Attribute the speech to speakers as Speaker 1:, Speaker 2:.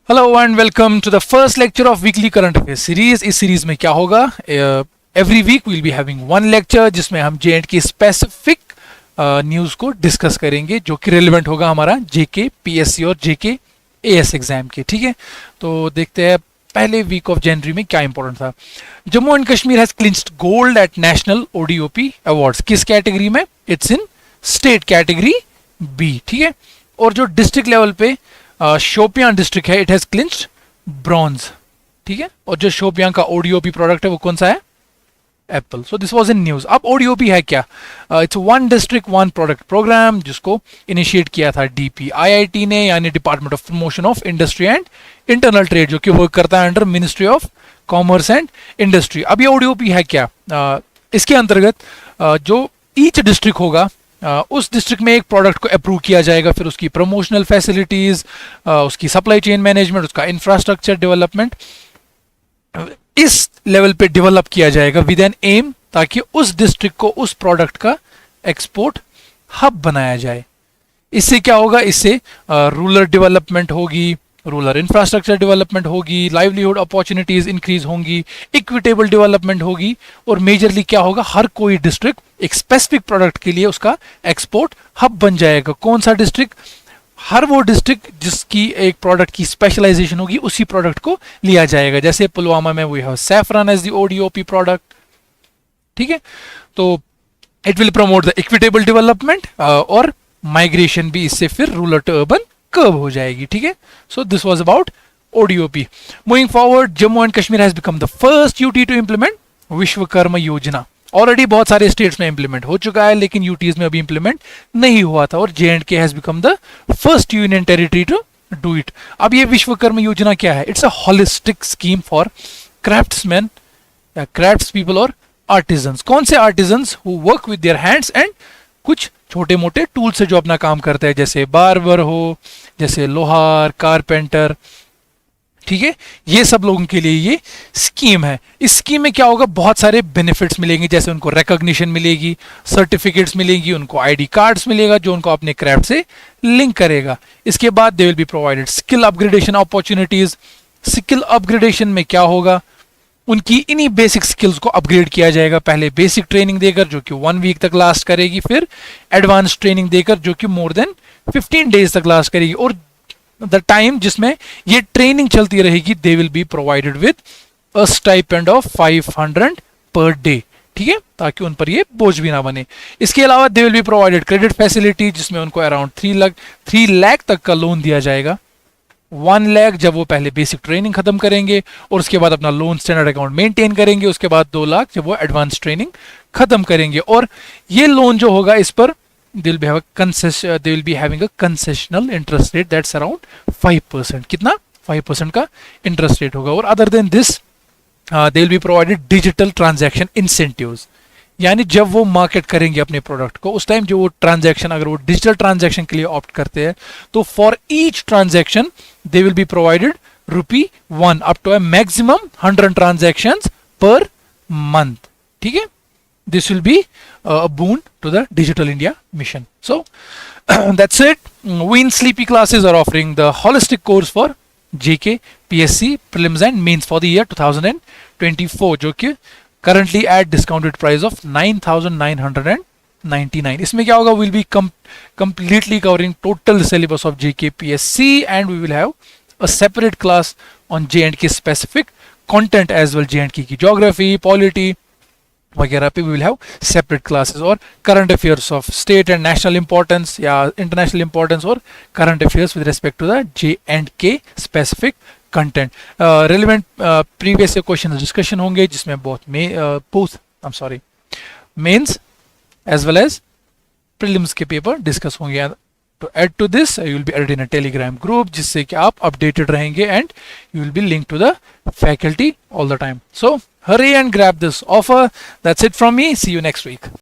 Speaker 1: Hello and welcome to the first lecture of weekly current affair series. इस series में क्या होगा, every week will be having one lecture जिसमें हम J and K specific news को discuss करेंगे जो कि रेलिवेंट होगा हमारा जेके पीएससी और जेके एएस एग्जाम के। ठीक है, तो देखते हैं पहले वीक ऑफ जनवरी में क्या इंपॉर्टेंट था। Jammu and Kashmir has clinched gold at national ODOP awards. किस कैटेगरी में? It's in state category B. ठीक है, और जो डिस्ट्रिक्ट लेवल पे शोपियां डिस्ट्रिक्ट है, इट हैज क्लिंच्ड ब्रॉन्ज। ठीक है, और जो शोपियां का ओडीओपी प्रोडक्ट है वो कौन सा है? Apple. So this was in news. अब ओडीओपी है क्या? It's one district one product program जिसको इनिशिएट किया था डीपीआईआईटी ने, यानी department of promotion of industry and internal trade, जो कि वर्क करता है under ministry of commerce and industry. अब ये ओडीओपी है क्या? इसके अंतर्गत जो ईच डिस्ट्रिक्ट होगा, उस डिस्ट्रिक्ट में एक प्रोडक्ट को अप्रूव किया जाएगा, फिर उसकी प्रमोशनल फैसिलिटीज, उसकी सप्लाई चेन मैनेजमेंट, उसका इंफ्रास्ट्रक्चर डेवलपमेंट इस लेवल पे डेवलप किया जाएगा विद एन एम, ताकि उस डिस्ट्रिक्ट को उस प्रोडक्ट का एक्सपोर्ट हब बनाया जाए। इससे क्या होगा? इससे रूरल डेवलपमेंट होगी, रूरल इंफ्रास्ट्रक्चर डेवलपमेंट होगी, लाइवलीहुड अपॉर्चुनिटीज इंक्रीज होंगी, इक्विटेबल डेवलपमेंट होगी, और मेजरली क्या होगा, हर कोई डिस्ट्रिक्ट एक स्पेसिफिक प्रोडक्ट के लिए उसका एक्सपोर्ट हब बन जाएगा। कौन सा डिस्ट्रिक्ट? हर वो डिस्ट्रिक्ट जिसकी एक प्रोडक्ट की स्पेशलाइजेशन होगी उसी प्रोडक्ट को लिया जाएगा। जैसे पुलवामा में we have saffron as the ODOP product. ठीक है, तो it will promote the equitable development, और माइग्रेशन भी इससे फिर रूरल टू अर्बन कर्व हो जाएगी। ठीक है, so this was about ODOP. Moving forward, Jammu and Kashmir has become the first UT to implement Vishwakarma योजना। ऑलरेडी बहुत सारे स्टेट्स में इंप्लीमेंट हो चुका है, लेकिन यूटीज में अभी इंप्लीमेंट नहीं हुआ था, और J and K has become the first union territory to do it. अब ये विश्वकर्मा योजना क्या है? It's a holistic scheme for craftsman या क्राफ्ट्स पीपल और आर्टिजन्स। कौन से artisans? Who work with their hands and कुछ छोटे मोटे टूल से जो अपना काम करते हैं, जैसे बार्बर हो, जैसे लोहार, कारपेंटर। ठीक है, ये सब लोगों के लिए ये स्कीम है। इस स्कीम में क्या होगा? बहुत सारे बेनिफिट्स मिलेंगे, जैसे उनको रिकॉग्निशन मिलेगी, सर्टिफिकेट्स मिलेगी, उनको आईडी कार्ड्स मिलेगा जो उनको अपने क्राफ्ट से लिंक करेगा। इसके बाद दे will be provided skill upgradation opportunities. Skill upgradation में क्या होगा? उनकी इन्हीं बेसिक स्किल्स को अपग्रेड किया जाएगा। पहले बेसिक ट्रेनिंग देकर जो कि 1 वीक तक लास्ट करेगी, फिर एडवांस ट्रेनिंग देकर जो कि मोर देन 15 डेज तक लास्ट करेगी, और द टाइम जिसमें ये ट्रेनिंग चलती रहेगी दे will be provided with a stipend of 500 per day. ठीक है, ताकि उन पर ये बोझ भी ना बने। इसके अलावा दे will be provided credit facility, जिसमें उनको अराउंड 3 लाख तक का लोन दिया जाएगा। 1 लाख जब वो पहले बेसिक ट्रेनिंग खत्म करेंगे, और उसके बाद अपना लोन स्टैंडर्ड अकाउंट मेंटेन करेंगे। उसके बाद 2 लाख जब वो एडवांस ट्रेनिंग खत्म करेंगे, और ये लोन जो होगा इस पर they will be having a concessional interest rate that's around 5%. कितना? 5% का इंटरेस्ट रेट होगा। और other than this they will be provided digital transaction incentives, यानी जब वो मार्केट करेंगे अपने प्रोडक्ट को, उस टाइम जो वो ट्रांजैक्शन, अगर वो डिजिटल ट्रांजैक्शन के लिए ऑप्ट करते हैं, तो for each transaction they will be provided ₹1 up to a maximum 100 transactions per month. ठीक है, this will be a boon to the Digital India mission. So that's it. We in Sleepy Classes are offering the holistic course for JK, PSC, Prelims and Mains for the year 2024, जो कि currently at discounted price of 9,999. इसमें क्या होगा? We'll be completely covering total syllabus of JK, PSC, and we will have a separate class on J&K specific content as well. J&K की geography, polity वगैरह पे we will have separate classes, और current affairs of state and national importance या international importance, और current affairs with respect to the J&K specific content. Relevant previous question discussion होंगे, जिसमें mains as well as prelims के paper discuss होंगे। To add to this, you will be added in a Telegram group, जिससे कि आप updated रहेंगे, and you will be linked to the faculty all the time. So hurry and grab this offer. That's it from me. See you next week.